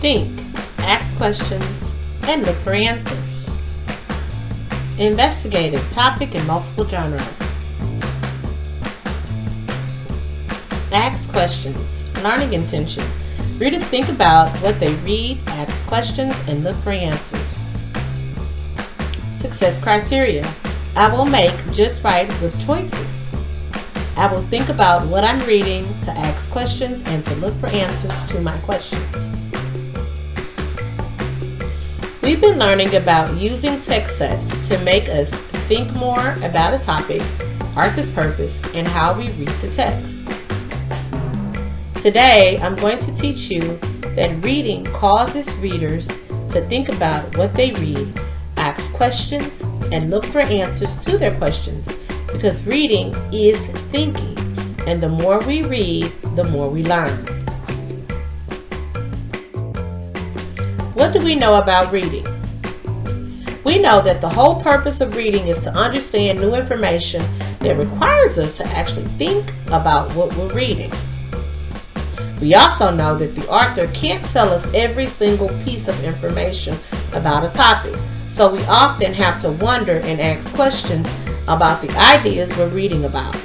Think, ask questions, and look for answers. Investigate a topic in multiple genres. Ask questions. Learning intention. Readers think about what they read, ask questions, and look for answers. Success criteria. I will make just right with choices. I will think about what I'm reading to ask questions and to look for answers to my questions. We've been learning about using text sets to make us think more about a topic, author's purpose, and how we read the text. Today, I'm going to teach you that reading causes readers to think about what they read, ask questions, and look for answers to their questions, because reading is thinking, and the more we read, the more we learn. What do we know about reading? We know that the whole purpose of reading is to understand new information that requires us to actually think about what we're reading. We also know that the author can't tell us every single piece of information about a topic, so we often have to wonder and ask questions about the ideas we're reading about.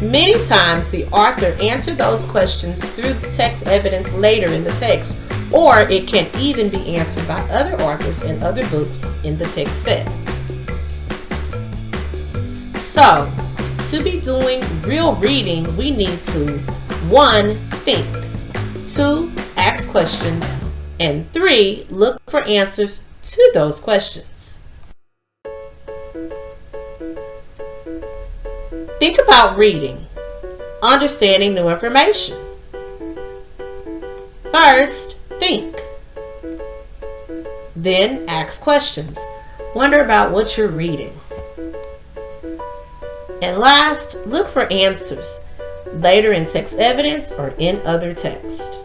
Many times the author answers those questions through the text evidence later in the text, or it can even be answered by other authors and other books in the text set. So, to be doing real reading, we need to 1. Think, 2. Ask questions, and 3. Look for answers to those questions. Think about reading, understanding new information. First, think. Then ask questions. Wonder about what you're reading. And last, look for answers, later in text evidence or in other text.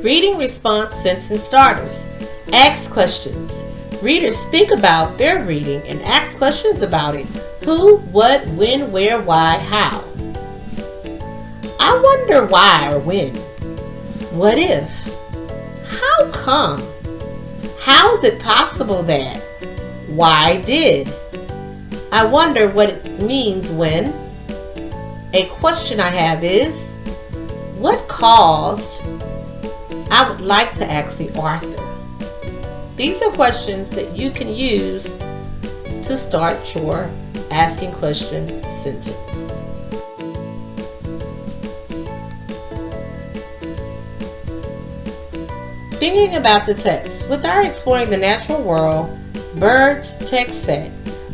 Reading response sentence starters. Ask questions. Readers think about their reading and ask questions about it. Who, what, when, where, why, how. I wonder why or when. What if? How come? How is it possible that? Why did? I wonder what it means when. A question I have is, what caused? I would like to ask the author. These are questions that you can use to start your asking question sentence. Thinking about the text. With our Exploring the Natural World Birds text set,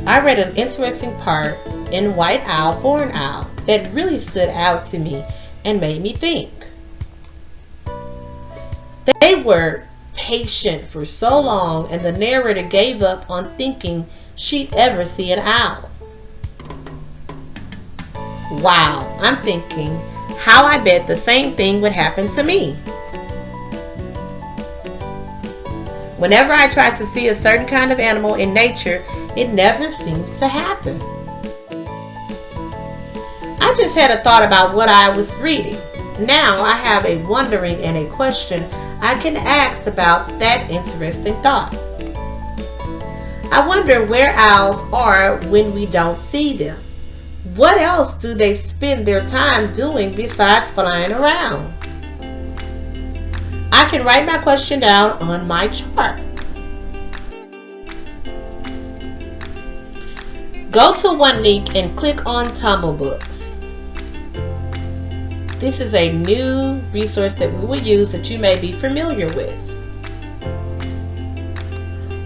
I read an interesting part in White Owl, Barn Owl that really stood out to me and made me think. They were patient for so long, and the narrator gave up on thinking she'd ever see an owl. Wow, I'm thinking how I bet the same thing would happen to me. Whenever I try to see a certain kind of animal in nature, it never seems to happen. I just had a thought about what I was reading. Now I have a wondering and a question I can ask about that interesting thought. I wonder where owls are when we don't see them. What else do they spend their time doing besides flying around? I can write my question down on my chart. Go to one link and click on TumbleBooks. This is a new resource that we will use that you may be familiar with.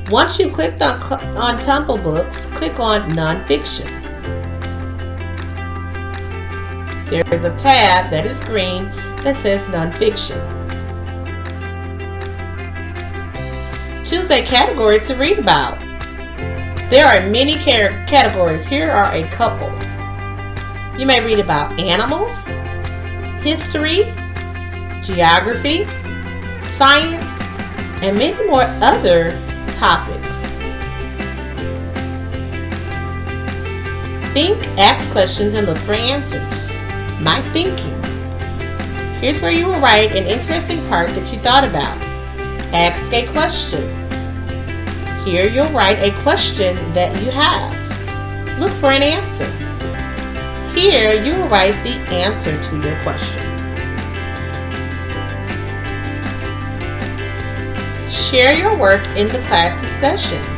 Once you've clicked on TumbleBooks, click on Nonfiction. There is a tab that is green that says Nonfiction. Choose a category to read about. There are many categories. Here are a couple. You may read about animals, history, geography, science, and many more other topics. Think, ask questions, and look for answers. my thinking. Here's where you will write an interesting part that you thought about. Ask a question. Here you'll write a question that you have. Look for an answer. Here you will write the answer to your question. Share your work in the class discussion.